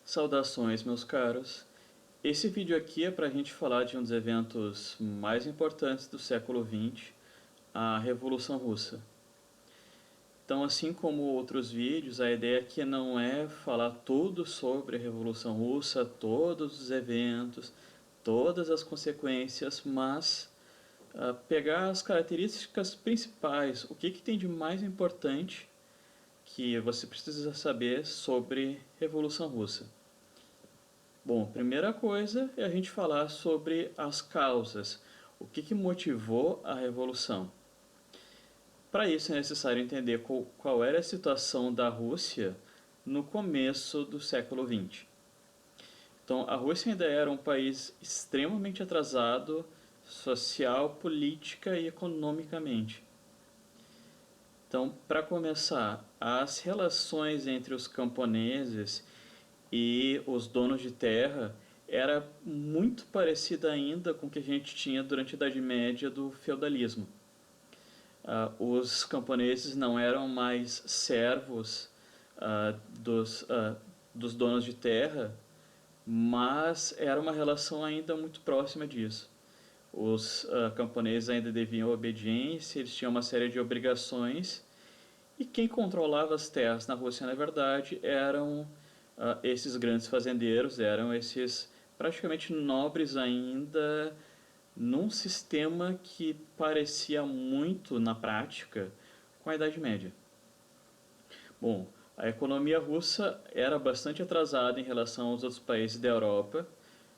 Saudações, meus caros. Esse vídeo aqui é para a gente falar de um dos eventos mais importantes do século XX, a Revolução Russa. Então, assim como outros vídeos, a ideia aqui não é falar tudo sobre a Revolução Russa, todos os eventos, todas as consequências, mas pegar as características principais, o que tem de mais importante que você precisa saber sobre a Revolução Russa. Bom, primeira coisa é a gente falar sobre as causas, o que motivou a Revolução. Para isso é necessário entender qual era a situação da Rússia no começo do século XX. Então, a Rússia ainda era um país extremamente atrasado social, política e economicamente. Então, para começar, as relações entre os camponeses e os donos de terra era muito parecida ainda com o que a gente tinha durante a Idade Média do feudalismo. Os camponeses não eram mais servos dos donos de terra, mas era uma relação ainda muito próxima disso. Os camponeses ainda deviam obediência, eles tinham uma série de obrigações, e quem controlava as terras na Rússia, na verdade, eram esses grandes fazendeiros, eram esses praticamente nobres ainda, num sistema que parecia muito, na prática, com a Idade Média. Bom, a economia russa era bastante atrasada em relação aos outros países da Europa,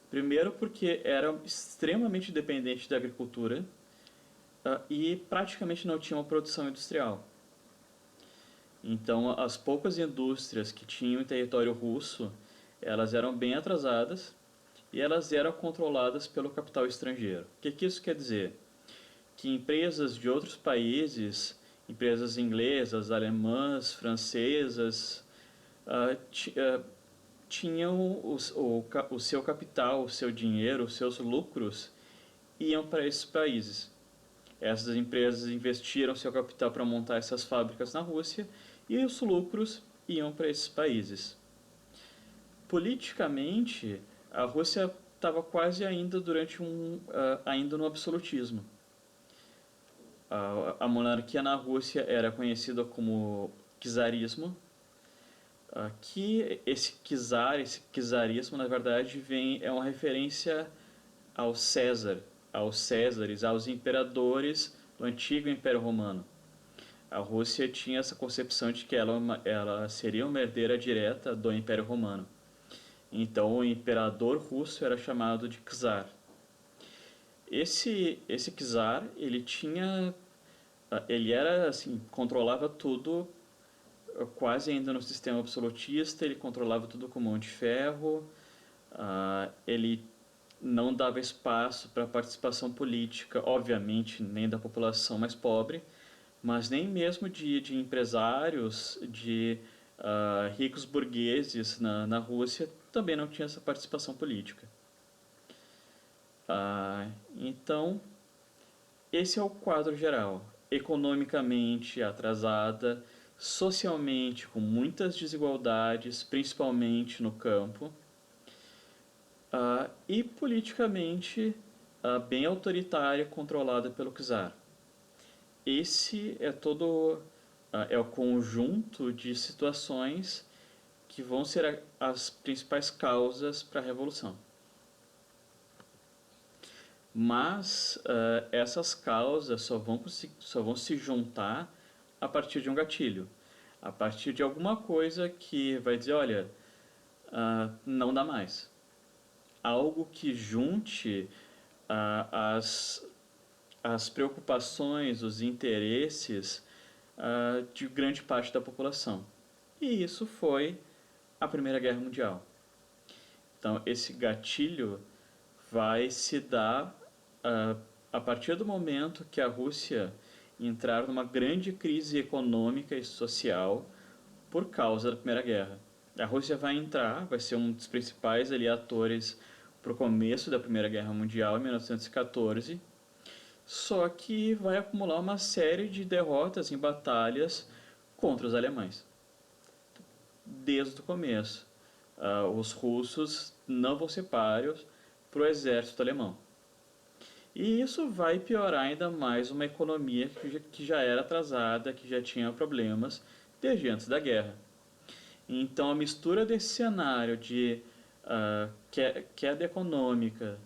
primeiro porque era extremamente dependente da agricultura e praticamente não tinha uma produção industrial. Então, as poucas indústrias que tinham em território russo, elas eram bem atrasadas e elas eram controladas pelo capital estrangeiro. O que isso quer dizer? Que empresas de outros países, empresas inglesas, alemãs, francesas, tinham o seu capital, o seu dinheiro, os seus lucros iam para esses países. Essas empresas investiram seu capital para montar essas fábricas na Rússia e os lucros iam para esses países. Politicamente, a Rússia estava quase ainda ainda no absolutismo. A monarquia na Rússia era conhecida como czarismo, que esse czarismo, na verdade, é uma referência ao César, aos Césares, aos imperadores do antigo Império Romano. A Rússia tinha essa concepção de que ela seria uma herdeira direta do Império Romano. Então o imperador russo era chamado de czar. Esse czar, ele era assim, controlava tudo quase ainda no sistema absolutista, ele controlava tudo com mão de ferro, ele não dava espaço para participação política, obviamente nem da população mais pobre, mas nem mesmo de empresários, de ricos burgueses na Rússia, também não tinha essa participação política. Então, esse é o quadro geral. Economicamente atrasada, socialmente com muitas desigualdades, principalmente no campo, e politicamente bem autoritária, controlada pelo czar. Esse é todo é o conjunto de situações que vão ser as principais causas para a revolução. Mas essas causas só vão se juntar a partir de um gatilho, a partir de alguma coisa que vai dizer, olha, não dá mais. Algo que junte as preocupações, os interesses de grande parte da população. E isso foi a Primeira Guerra Mundial. Então, esse gatilho vai se dar a partir do momento que a Rússia entrar numa grande crise econômica e social por causa da Primeira Guerra. A Rússia vai ser um dos principais atores para o começo da Primeira Guerra Mundial, em 1914, só que vai acumular uma série de derrotas em batalhas contra os alemães, desde o começo. os russos não vão ser páreos para o exército alemão. E isso vai piorar ainda mais uma economia que já era atrasada, que já tinha problemas desde antes da guerra. Então a mistura desse cenário de queda econômica,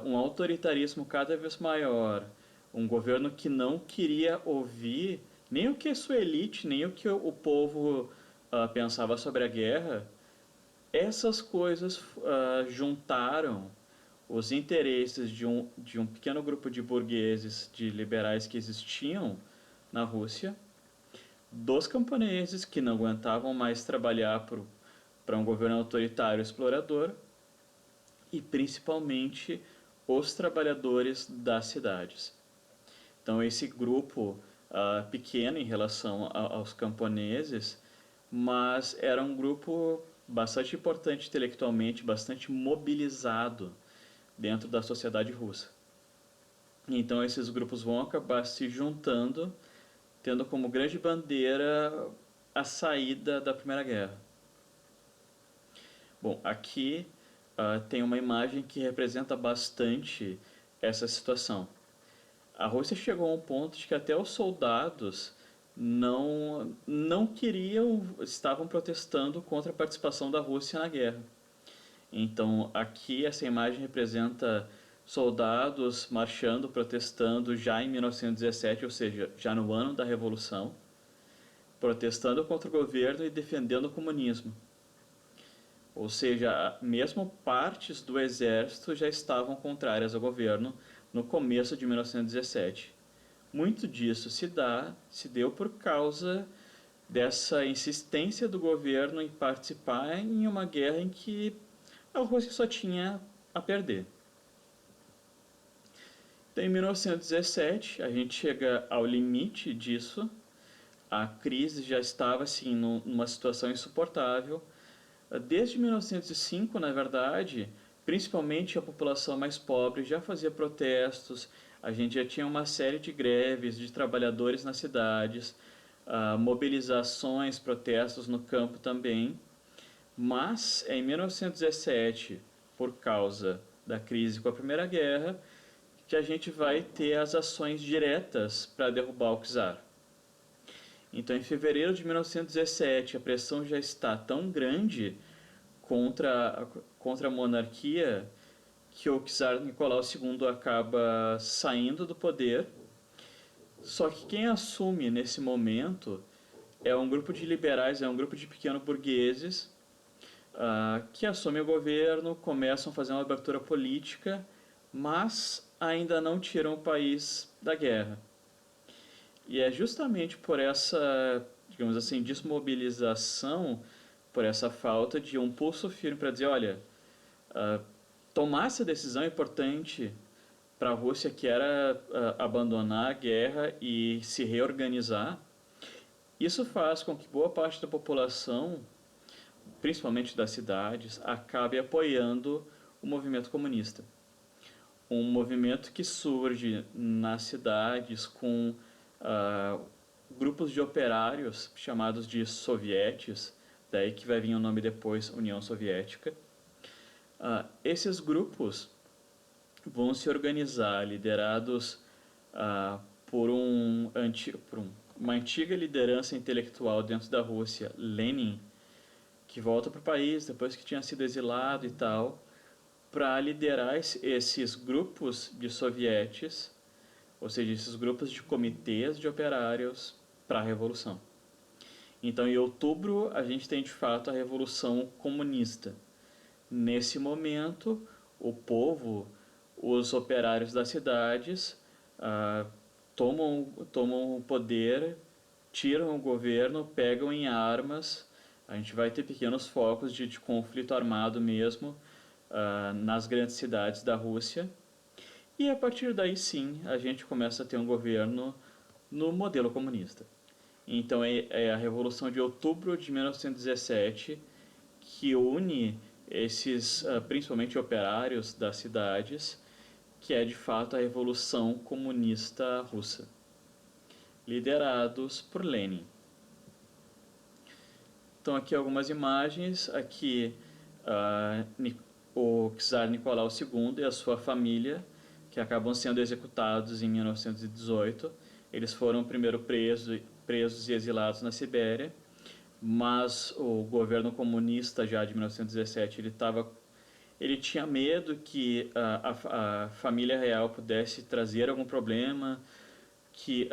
um autoritarismo cada vez maior, um governo que não queria ouvir nem o que a sua elite, nem o que o povo pensava sobre a guerra, essas coisas juntaram os interesses de um pequeno grupo de burgueses, de liberais que existiam na Rússia, dos camponeses que não aguentavam mais trabalhar para um governo autoritário explorador e principalmente os trabalhadores das cidades. Então esse grupo pequeno em relação aos camponeses, mas era um grupo bastante importante intelectualmente, bastante mobilizado dentro da sociedade russa. Então esses grupos vão acabar se juntando, tendo como grande bandeira a saída da Primeira Guerra. Bom, aqui tem uma imagem que representa bastante essa situação. A Rússia chegou a um ponto de que até os soldados não queriam, estavam protestando contra a participação da Rússia na guerra. Então aqui essa imagem representa soldados marchando, protestando já em 1917, ou seja, já no ano da Revolução, protestando contra o governo e defendendo o comunismo. Ou seja, mesmo partes do exército já estavam contrárias ao governo no começo de 1917. Muito disso se deu por causa dessa insistência do governo em participar em uma guerra em que a Rússia só tinha a perder. Então, em 1917, a gente chega ao limite disso. A crise já estava assim numa situação insuportável. Desde 1905, na verdade, principalmente a população mais pobre já fazia protestos, a gente já tinha uma série de greves de trabalhadores nas cidades, mobilizações, protestos no campo também. Mas em 1917, por causa da crise com a Primeira Guerra, que a gente vai ter as ações diretas para derrubar o czar. Então, em fevereiro de 1917, a pressão já está tão grande contra a monarquia que o czar Nicolau II acaba saindo do poder. Só que quem assume nesse momento é um grupo de liberais, é um grupo de pequenos burgueses que assumem o governo, começam a fazer uma abertura política, mas ainda não tiram o país da guerra. E é justamente por essa, digamos assim, desmobilização, por essa falta de um pulso firme para dizer, olha, tomar essa decisão importante para a Rússia, que era abandonar a guerra e se reorganizar, isso faz com que boa parte da população, principalmente das cidades, acabe apoiando o movimento comunista. Um movimento que surge nas cidades com grupos de operários chamados de sovietes, daí que vai vir o nome depois União Soviética. Esses grupos vão se organizar liderados por uma antiga liderança intelectual dentro da Rússia, Lenin, que volta para o país depois que tinha sido exilado e tal, para liderar esses grupos de sovietes, ou seja, esses grupos de comitês de operários para a Revolução. Então, em outubro, a gente tem de fato a Revolução Comunista. Nesse momento, o povo, os operários das cidades, tomam o poder, tiram o governo, pegam em armas. A gente vai ter pequenos focos de conflito armado mesmo nas grandes cidades da Rússia. E a partir daí sim, a gente começa a ter um governo no modelo comunista. Então é a Revolução de Outubro de 1917 que une esses, principalmente operários das cidades, que é de fato a Revolução Comunista Russa, liderados por Lenin. Então aqui algumas imagens, aqui o czar Nicolau II e a sua família, que acabam sendo executados em 1918. Eles foram primeiro presos e exilados na Sibéria, mas o governo comunista já de 1917 ele tinha medo que a família real pudesse trazer algum problema, que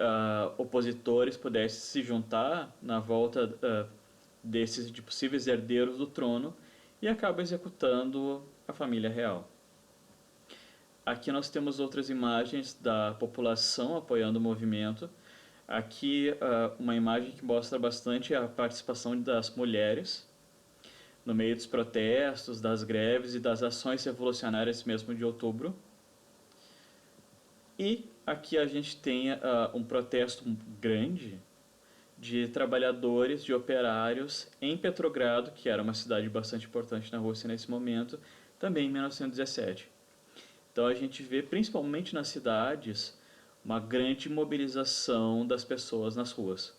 opositores pudessem se juntar na volta desses de possíveis herdeiros do trono, e acaba executando a família real. Aqui nós temos outras imagens da população apoiando o movimento. Aqui uma imagem que mostra bastante a participação das mulheres no meio dos protestos, das greves e das ações revolucionárias mesmo de outubro. E aqui a gente tem um protesto grande de trabalhadores, de operários em Petrogrado, que era uma cidade bastante importante na Rússia nesse momento, também em 1917. Então a gente vê, principalmente nas cidades, uma grande mobilização das pessoas nas ruas.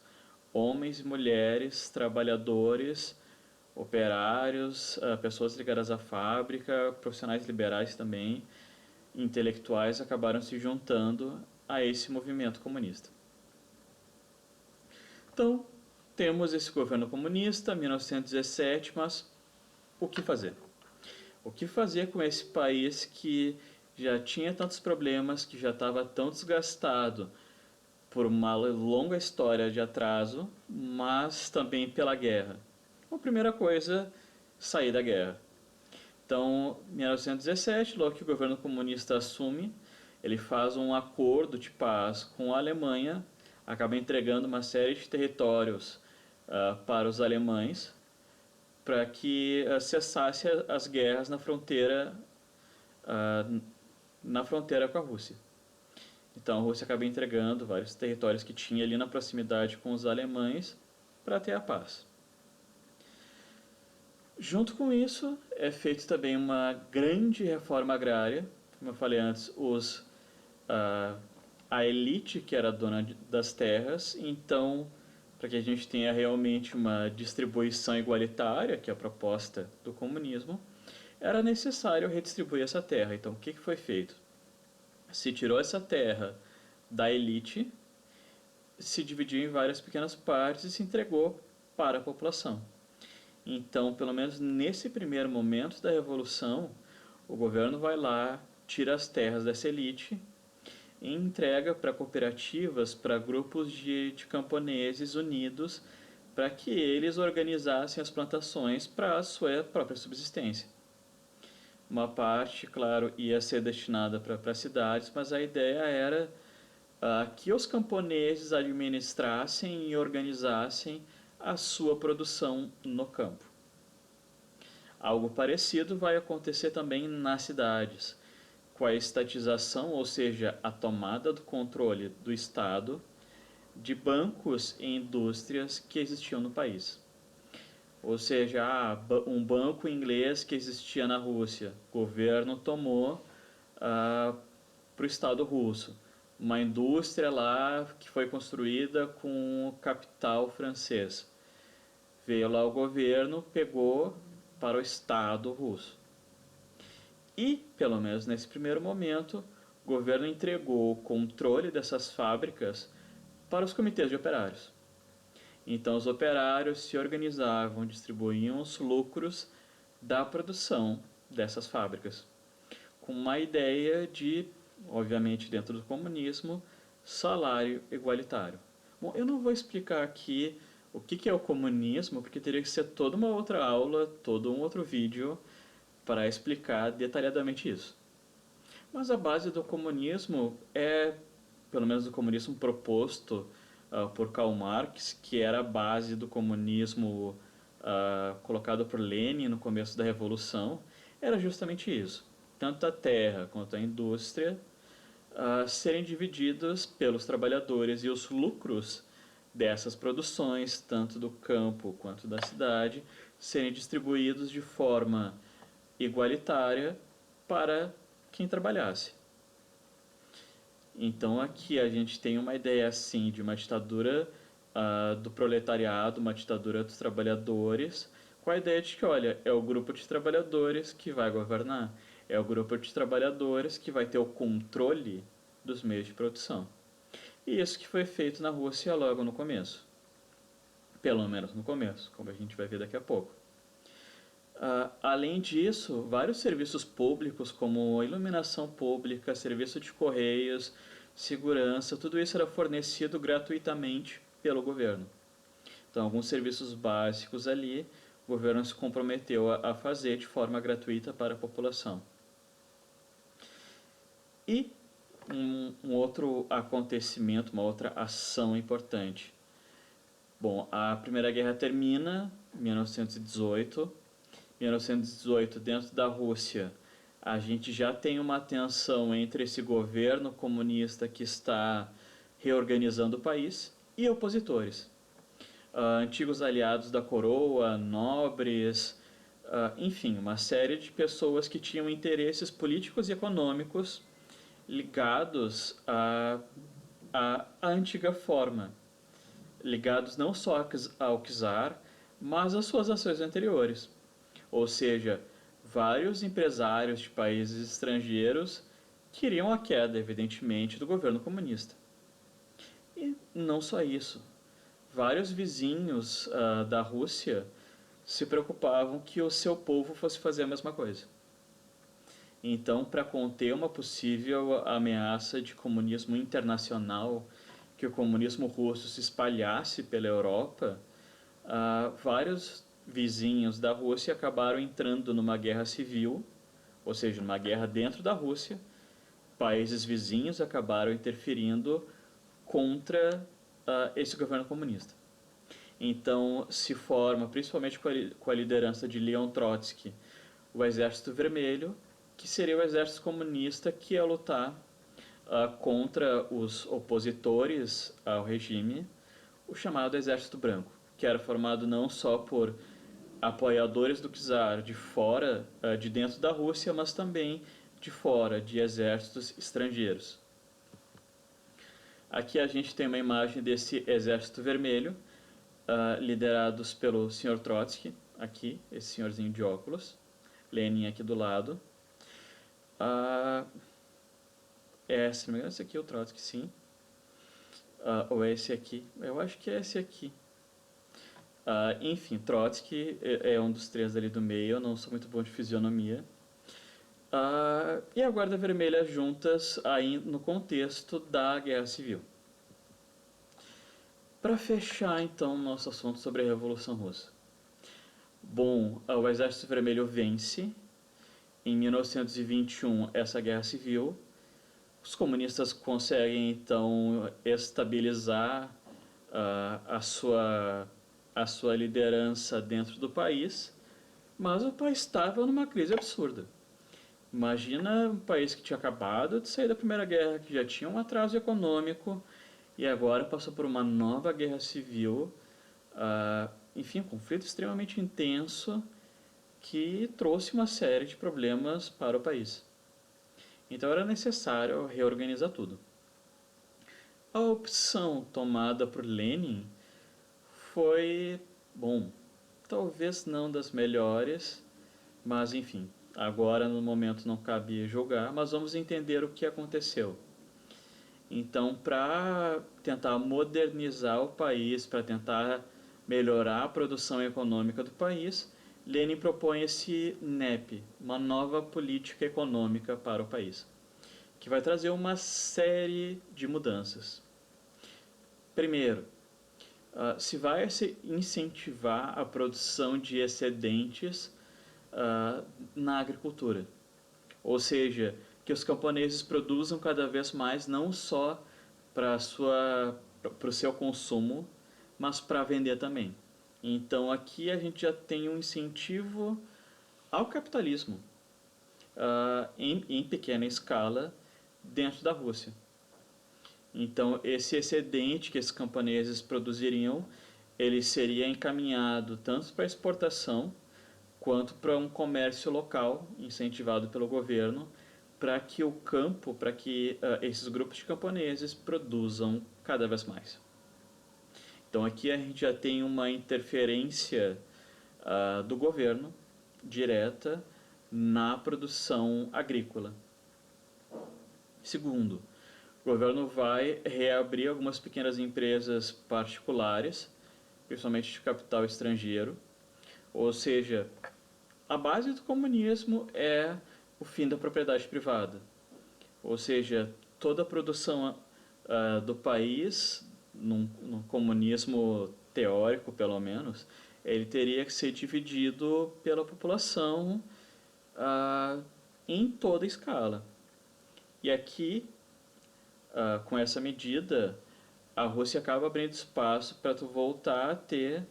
Homens e mulheres, trabalhadores, operários, pessoas ligadas à fábrica, profissionais liberais também, intelectuais acabaram se juntando a esse movimento comunista. Então, temos esse governo comunista, 1917, mas o que fazer? O que fazer com esse país que já tinha tantos problemas, que já estava tão desgastado por uma longa história de atraso, mas também pela guerra? A primeira coisa, sair da guerra. Então, em 1917, logo que o governo comunista assume, ele faz um acordo de paz com a Alemanha, acaba entregando uma série de territórios para os alemães, para que cessasse as guerras na fronteira com a Rússia. Então a Rússia acaba entregando vários territórios que tinha ali na proximidade com os alemães para ter a paz. Junto com isso, é feita também uma grande reforma agrária. Como eu falei antes, a elite que era dona das terras, então, para que a gente tenha realmente uma distribuição igualitária, que é a proposta do comunismo, era necessário redistribuir essa terra. Então, o que foi feito? Se tirou essa terra da elite, se dividiu em várias pequenas partes e se entregou para a população. Então, pelo menos nesse primeiro momento da Revolução, o governo vai lá, tira as terras dessa elite e entrega para cooperativas, para grupos de camponeses unidos, para que eles organizassem as plantações para a sua própria subsistência. Uma parte, claro, ia ser destinada para cidades, mas a ideia era que os camponeses administrassem e organizassem a sua produção no campo. Algo parecido vai acontecer também nas cidades, com a estatização, ou seja, a tomada do controle do Estado de bancos e indústrias que existiam no país. Ou seja, um banco inglês que existia na Rússia, o governo tomou para o Estado russo. Uma indústria lá que foi construída com capital francês. Veio lá o governo, pegou para o Estado russo. E, pelo menos nesse primeiro momento, o governo entregou o controle dessas fábricas para os comitês de operários. Então os operários se organizavam, distribuíam os lucros da produção dessas fábricas, com uma ideia de, obviamente dentro do comunismo, salário igualitário. Bom, eu não vou explicar aqui o que é o comunismo, porque teria que ser toda uma outra aula, todo um outro vídeo para explicar detalhadamente isso. Mas a base do comunismo é, pelo menos do comunismo proposto por Karl Marx, que era a base do comunismo colocado por Lenin no começo da Revolução, era justamente isso. Tanto a terra quanto a indústria serem divididos pelos trabalhadores e os lucros dessas produções, tanto do campo quanto da cidade, serem distribuídos de forma igualitária para quem trabalhasse. Então aqui a gente tem uma ideia assim de uma ditadura do proletariado, uma ditadura dos trabalhadores, com a ideia de que, olha, é o grupo de trabalhadores que vai governar, é o grupo de trabalhadores que vai ter o controle dos meios de produção. E isso que foi feito na Rússia logo no começo. Pelo menos no começo, como a gente vai ver daqui a pouco. Além disso, vários serviços públicos, como iluminação pública, serviço de correios, segurança, tudo isso era fornecido gratuitamente pelo governo. Então, alguns serviços básicos ali, o governo se comprometeu a fazer de forma gratuita para a população. E um outro acontecimento, uma outra ação importante. Bom, a Primeira Guerra termina em 1918. 1918, dentro da Rússia, a gente já tem uma tensão entre esse governo comunista que está reorganizando o país e opositores. Antigos aliados da coroa, nobres, enfim, uma série de pessoas que tinham interesses políticos e econômicos ligados à antiga forma, ligados não só ao czar, mas às suas ações anteriores. Ou seja, vários empresários de países estrangeiros queriam a queda, evidentemente, do governo comunista. E não só isso. Vários vizinhos da Rússia se preocupavam que o seu povo fosse fazer a mesma coisa. Então, para conter uma possível ameaça de comunismo internacional, que o comunismo russo se espalhasse pela Europa, vários vizinhos da Rússia acabaram entrando numa guerra civil, ou seja, numa guerra dentro da Rússia. Países vizinhos acabaram interferindo contra esse governo comunista. Então se forma, principalmente com a liderança de Leon Trotsky, o Exército Vermelho, que seria o exército comunista que ia lutar contra os opositores ao regime, o chamado Exército Branco, que era formado não só por apoiadores do czar de fora, de dentro da Rússia, mas também de fora, de exércitos estrangeiros. Aqui a gente tem uma imagem desse Exército Vermelho, liderados pelo Sr. Trotsky, aqui, esse senhorzinho de óculos, Lenin aqui do lado. Se não me engano, esse aqui é o Trotsky, sim. Ou é esse aqui? Eu acho que é esse aqui. Enfim, Trotsky é um dos três ali do meio, eu não sou muito bom de fisionomia. E a Guarda Vermelha juntas aí no contexto da Guerra Civil. Para fechar então nosso assunto sobre a Revolução Russa. Bom, o Exército Vermelho vence em 1921 essa Guerra Civil. Os comunistas conseguem então estabilizar a sua liderança dentro do país, mas o país estava numa crise absurda. Imagina um país que tinha acabado de sair da Primeira Guerra, que já tinha um atraso econômico e agora passou por uma nova guerra civil, enfim, um conflito extremamente intenso que trouxe uma série de problemas para o país. Então era necessário reorganizar tudo. A opção tomada por Lenin foi, bom, talvez não das melhores, mas enfim, agora no momento não cabe julgar, mas vamos entender o que aconteceu. Então, para tentar modernizar o país, para tentar melhorar a produção econômica do país, Lenin propõe esse NEP, uma nova política econômica para o país, que vai trazer uma série de mudanças. Primeiro, se vai incentivar a produção de excedentes na agricultura, ou seja, que os camponeses produzam cada vez mais não só para o seu consumo, mas para vender também. Então aqui a gente já tem um incentivo ao capitalismo em pequena escala dentro da Rússia. Então esse excedente que esses camponeses produziriam, ele seria encaminhado tanto para exportação quanto para um comércio local incentivado pelo governo, para que o campo, para que esses grupos de camponeses produzam cada vez mais. Então aqui a gente já tem uma interferência do governo direta na produção agrícola. Segundo, o governo vai reabrir algumas pequenas empresas particulares, principalmente de capital estrangeiro, ou seja, a base do comunismo é o fim da propriedade privada, ou seja, toda a produção do país, num comunismo teórico pelo menos, ele teria que ser dividido pela população em toda escala. E aqui, com essa medida, a Rússia acaba abrindo espaço para tu voltar a ter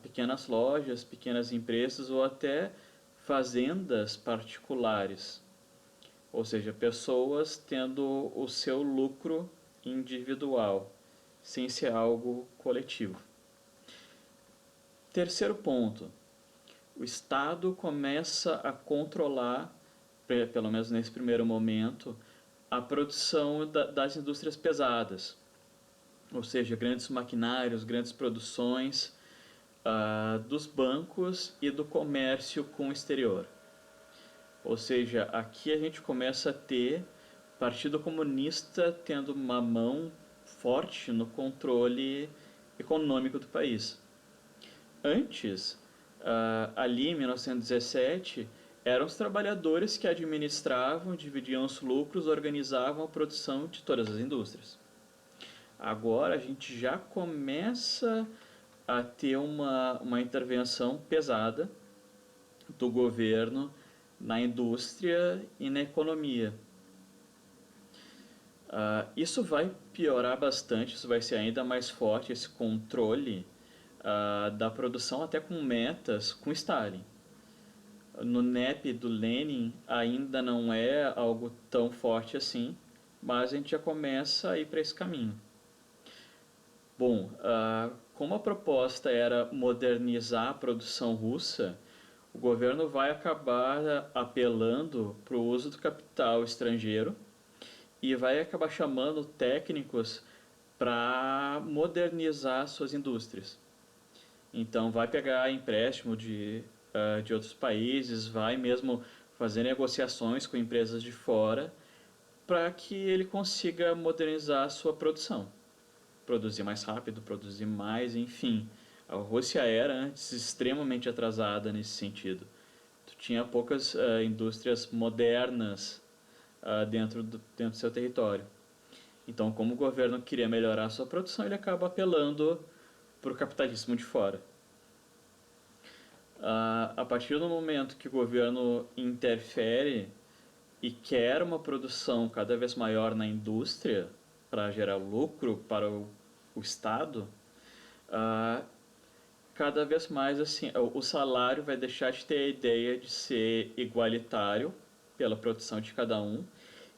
pequenas lojas, pequenas empresas ou até fazendas particulares. Ou seja, pessoas tendo o seu lucro individual, sem ser algo coletivo. Terceiro ponto, o Estado começa a controlar, pelo menos nesse primeiro momento, a produção das indústrias pesadas, ou seja, grandes maquinários, grandes produções dos bancos e do comércio com o exterior. Ou seja, aqui a gente começa a ter o Partido Comunista tendo uma mão forte no controle econômico do país. Antes, ali em 1917, eram os trabalhadores que administravam, dividiam os lucros, organizavam a produção de todas as indústrias. Agora a gente já começa a ter uma intervenção pesada do governo na indústria e na economia. Isso vai piorar bastante, isso vai ser ainda mais forte, esse controle da produção, até com metas com Stalin. No NEP do Lenin ainda não é algo tão forte assim, mas a gente já começa a ir para esse caminho. Bom, como a proposta era modernizar a produção russa, o governo vai acabar apelando para o uso do capital estrangeiro e vai acabar chamando técnicos para modernizar suas indústrias. Então vai pegar empréstimo de outros países, vai mesmo fazer negociações com empresas de fora para que ele consiga modernizar a sua produção. Produzir mais rápido, produzir mais, enfim. A Rússia era antes extremamente atrasada nesse sentido. Tu tinha poucas indústrias modernas dentro do seu território. Então, como o governo queria melhorar a sua produção, ele acaba apelando para o capitalismo de fora. A partir do momento que o governo interfere e quer uma produção cada vez maior na indústria para gerar lucro para o Estado, cada vez mais assim, o salário vai deixar de ter a ideia de ser igualitário pela produção de cada um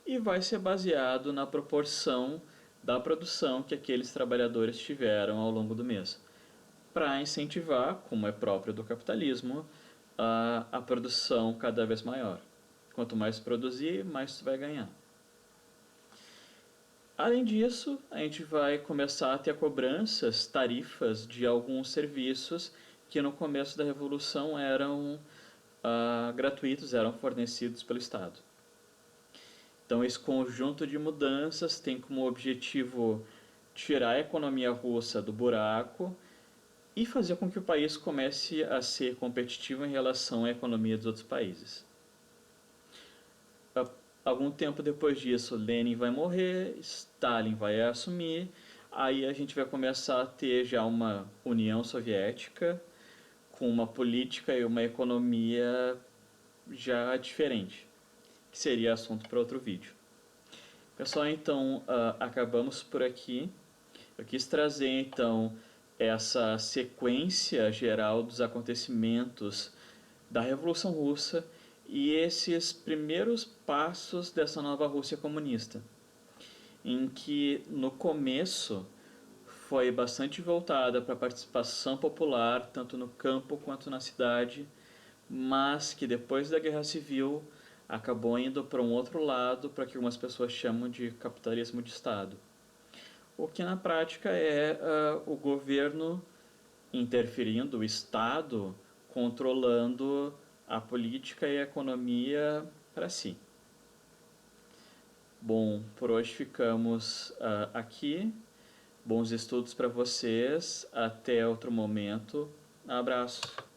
e vai ser baseado na proporção da produção que aqueles trabalhadores tiveram ao longo do mês, para incentivar, como é próprio do capitalismo, a produção cada vez maior. Quanto mais produzir, mais tu vai ganhar. Além disso, a gente vai começar a ter cobranças, tarifas de alguns serviços que no começo da Revolução eram gratuitos, eram fornecidos pelo Estado. Então esse conjunto de mudanças tem como objetivo tirar a economia russa do buraco e fazer com que o país comece a ser competitivo em relação à economia dos outros países. Algum tempo depois disso, Lenin vai morrer, Stalin vai assumir, aí a gente vai começar a ter já uma União Soviética com uma política e uma economia já diferente, que seria assunto para outro vídeo. Pessoal, então acabamos por aqui. Eu quis trazer então essa sequência geral dos acontecimentos da Revolução Russa e esses primeiros passos dessa nova Rússia comunista, em que no começo foi bastante voltada para a participação popular, tanto no campo quanto na cidade, mas que depois da Guerra Civil acabou indo para um outro lado, para que algumas pessoas chamam de capitalismo de Estado. O que na prática é o governo interferindo, o Estado, controlando a política e a economia para si. Bom, por hoje ficamos aqui. Bons estudos para vocês. Até outro momento. Abraço.